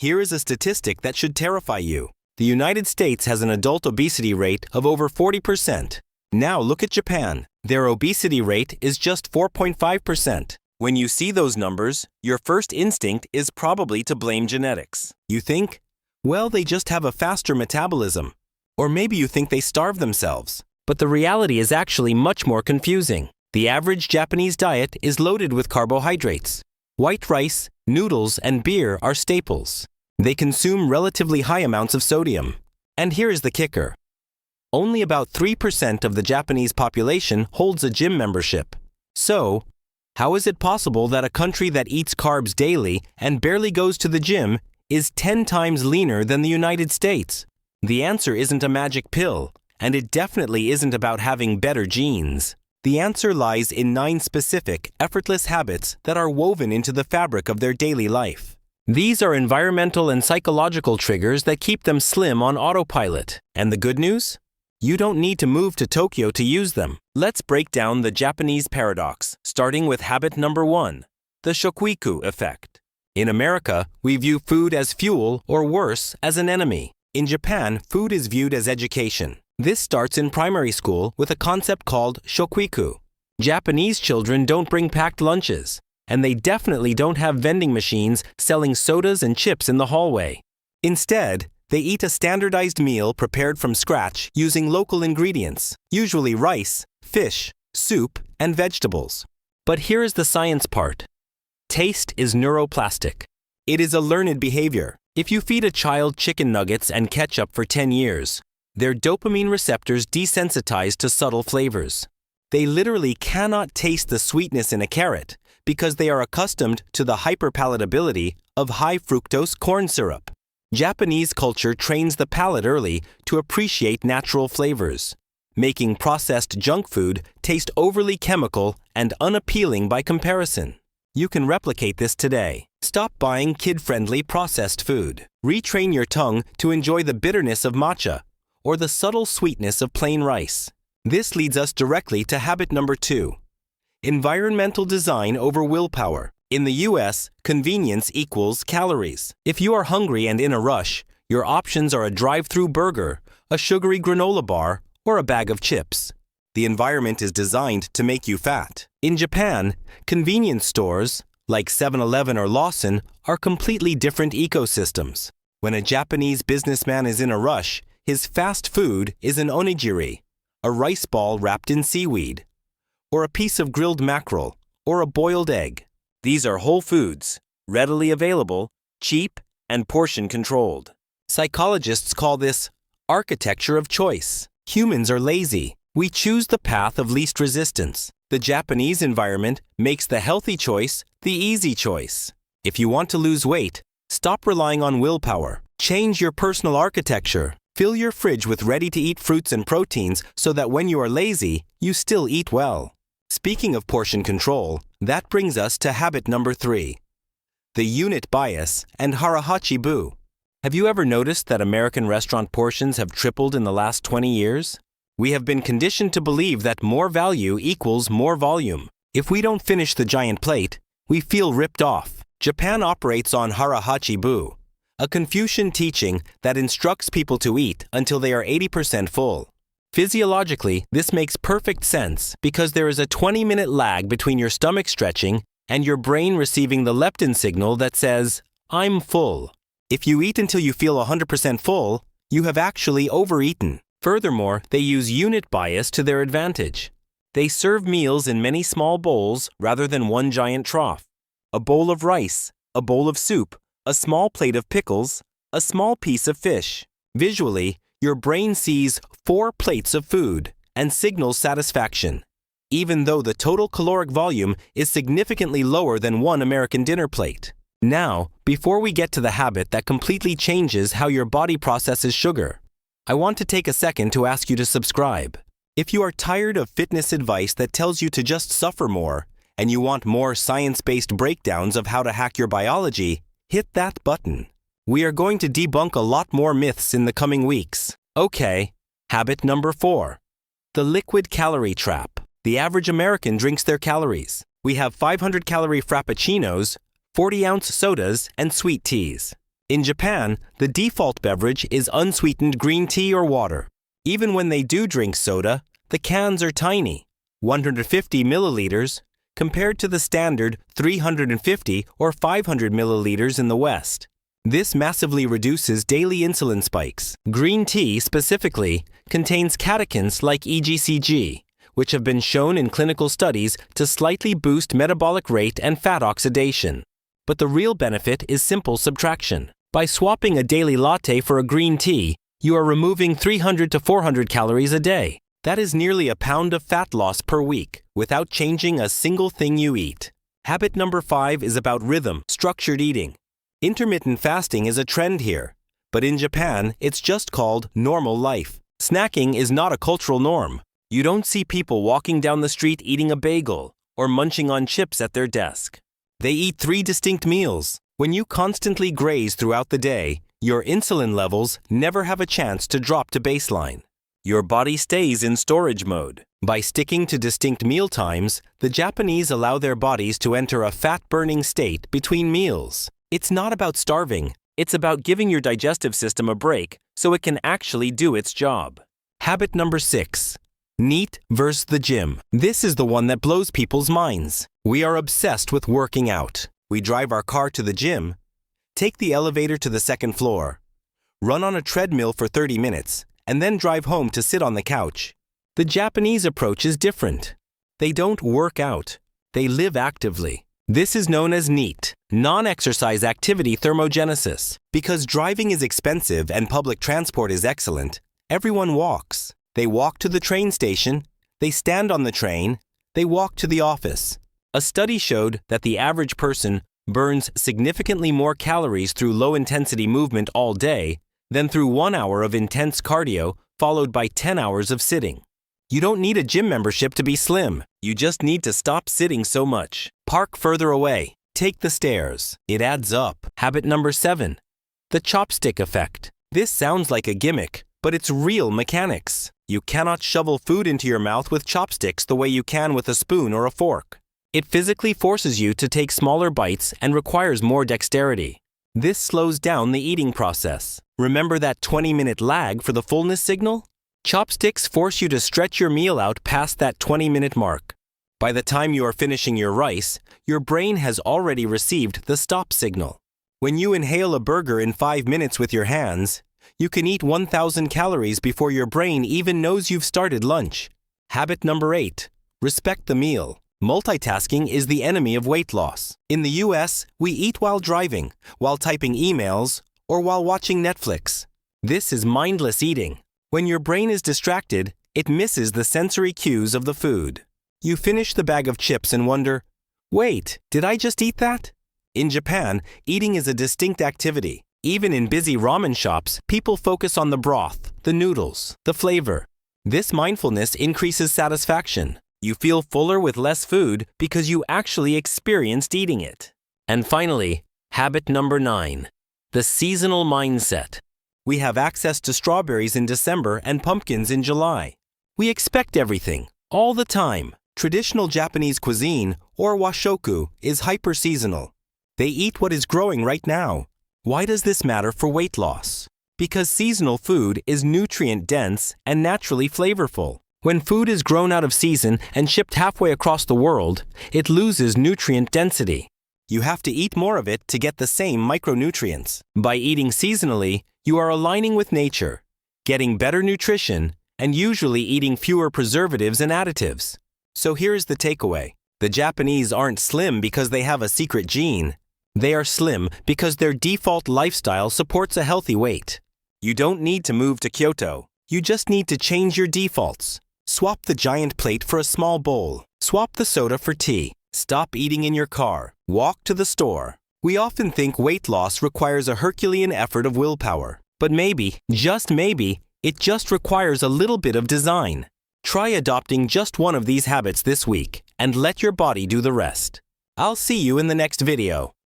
Here is a statistic that should terrify you. The United States has an adult obesity rate of over 40%. Now look at Japan. Their obesity rate is just 4.5%. When you see those numbers, your first instinct is probably to blame genetics. You think, well, they just have a faster metabolism. Or maybe you think they starve themselves. But the reality is actually much more confusing. The average Japanese diet is loaded with carbohydrates. White rice, noodles, and beer are staples. They consume relatively high amounts of sodium. And here is the kicker. Only about 3% of the Japanese population holds a gym membership. So, how is it possible that a country that eats carbs daily and barely goes to the gym is 10 times leaner than the United States? The answer isn't a magic pill, and it definitely isn't about having better genes. The answer lies in 9 specific, effortless habits that are woven into the fabric of their daily life. These are environmental and psychological triggers that keep them slim on autopilot. And the good news? You don't need to move to Tokyo to use them. Let's break down the Japanese paradox, starting with habit number 1, the Shokuiku effect. In America, we view food as fuel, or worse, as an enemy. In Japan, food is viewed as education. This starts in primary school with a concept called Shokuiku. Japanese children don't bring packed lunches, and they definitely don't have vending machines selling sodas and chips in the hallway. Instead, they eat a standardized meal prepared from scratch using local ingredients, usually rice, fish, soup, and vegetables. But here is the science part. Taste is neuroplastic. It is a learned behavior. If you feed a child chicken nuggets and ketchup for 10 years, their dopamine receptors desensitize to subtle flavors. They literally cannot taste the sweetness in a carrot because they are accustomed to the hyperpalatability of high fructose corn syrup. Japanese culture trains the palate early to appreciate natural flavors, making processed junk food taste overly chemical and unappealing by comparison. You can replicate this today. Stop buying kid-friendly processed food. Retrain your tongue to enjoy the bitterness of matcha or the subtle sweetness of plain rice. This leads us directly to habit number 2. Environmental design over willpower. In the US, convenience equals calories. If you are hungry and in a rush, your options are a drive-through burger, a sugary granola bar, or a bag of chips. The environment is designed to make you fat. In Japan, convenience stores, like 7-Eleven or Lawson, are completely different ecosystems. When a Japanese businessman is in a rush, his fast food is an onigiri, a rice ball wrapped in seaweed, or a piece of grilled mackerel, or a boiled egg. These are whole foods, readily available, cheap, and portion-controlled. Psychologists call this architecture of choice. Humans are lazy. We choose the path of least resistance. The Japanese environment makes the healthy choice the easy choice. If you want to lose weight, stop relying on willpower. Change your personal architecture. Fill your fridge with ready-to-eat fruits and proteins so that when you are lazy, you still eat well. Speaking of portion control, that brings us to habit number 3, the unit bias and Hachi bu. Have you ever noticed that American restaurant portions have tripled in the last 20 years? We have been conditioned to believe that more value equals more volume. If we don't finish the giant plate, we feel ripped off. Japan operates on Hachi bu, a Confucian teaching that instructs people to eat until they are 80% full. Physiologically, this makes perfect sense because there is a 20-minute lag between your stomach stretching and your brain receiving the leptin signal that says, "I'm full." If you eat until you feel 100% full, you have actually overeaten. Furthermore, they use unit bias to their advantage. They serve meals in many small bowls rather than one giant trough. A bowl of rice, a bowl of soup, a small plate of pickles, a small piece of fish. Visually, your brain sees 4 plates of food and signals satisfaction, even though the total caloric volume is significantly lower than one American dinner plate. Now, before we get to the habit that completely changes how your body processes sugar, I want to take a second to ask you to subscribe. If you are tired of fitness advice that tells you to just suffer more, and you want more science-based breakdowns of how to hack your biology, hit that button. We are going to debunk a lot more myths in the coming weeks. Okay, habit number 4. The liquid calorie trap. The average American drinks their calories. We have 500-calorie frappuccinos, 40-ounce sodas, and sweet teas. In Japan, the default beverage is unsweetened green tea or water. Even when they do drink soda, the cans are tiny, 150 milliliters, compared to the standard 350 or 500 milliliters in the West. This massively reduces daily insulin spikes. Green tea, specifically, contains catechins like EGCG, which have been shown in clinical studies to slightly boost metabolic rate and fat oxidation. But the real benefit is simple subtraction. By swapping a daily latte for a green tea, you are removing 300 to 400 calories a day. That is nearly a pound of fat loss per week, without changing a single thing you eat. Habit number 5 is about rhythm, structured eating. Intermittent fasting is a trend here, but in Japan, it's just called normal life. Snacking is not a cultural norm. You don't see people walking down the street eating a bagel or munching on chips at their desk. They eat 3 distinct meals. When you constantly graze throughout the day, your insulin levels never have a chance to drop to baseline. Your body stays in storage mode. By sticking to distinct meal times, the Japanese allow their bodies to enter a fat-burning state between meals. It's not about starving. It's about giving your digestive system a break so it can actually do its job. Habit number 6. NEAT versus the gym. This is the one that blows people's minds. We are obsessed with working out. We drive our car to the gym, take the elevator to the second floor, run on a treadmill for 30 minutes, and then drive home to sit on the couch. The Japanese approach is different. They don't work out. They live actively. This is known as NEAT, non-exercise activity thermogenesis. Because driving is expensive and public transport is excellent, everyone walks. They walk to the train station, they stand on the train, they walk to the office. A study showed that the average person burns significantly more calories through low-intensity movement all day than through 1 hour of intense cardio followed by 10 hours of sitting. You don't need a gym membership to be slim. You just need to stop sitting so much. Park further away. Take the stairs. It adds up. Habit number 7. The chopstick effect. This sounds like a gimmick, but it's real mechanics. You cannot shovel food into your mouth with chopsticks the way you can with a spoon or a fork. It physically forces you to take smaller bites and requires more dexterity. This slows down the eating process. Remember that 20-minute lag for the fullness signal? Chopsticks force you to stretch your meal out past that 20-minute mark. By the time you are finishing your rice, your brain has already received the stop signal. When you inhale a burger in 5 minutes with your hands, you can eat 1,000 calories before your brain even knows you've started lunch. Habit number 8. Respect the meal. Multitasking is the enemy of weight loss. In the US, we eat while driving, while typing emails, or while watching Netflix. This is mindless eating. When your brain is distracted, it misses the sensory cues of the food. You finish the bag of chips and wonder, wait, did I just eat that? In Japan, eating is a distinct activity. Even in busy ramen shops, people focus on the broth, the noodles, the flavor. This mindfulness increases satisfaction. You feel fuller with less food because you actually experienced eating it. And finally, habit number 9. The seasonal mindset. We have access to strawberries in December and pumpkins in July. We expect everything, all the time. Traditional Japanese cuisine, or washoku, is hyper-seasonal. They eat what is growing right now. Why does this matter for weight loss? Because seasonal food is nutrient-dense and naturally flavorful. When food is grown out of season and shipped halfway across the world, it loses nutrient density. You have to eat more of it to get the same micronutrients. By eating seasonally, you are aligning with nature, getting better nutrition, and usually eating fewer preservatives and additives. So here's the takeaway. The Japanese aren't slim because they have a secret gene. They are slim because their default lifestyle supports a healthy weight. You don't need to move to Kyoto. You just need to change your defaults. Swap the giant plate for a small bowl. Swap the soda for tea. Stop eating in your car. Walk to the store. We often think weight loss requires a Herculean effort of willpower. But maybe, just maybe, it just requires a little bit of design. Try adopting just one of these habits this week and let your body do the rest. I'll see you in the next video.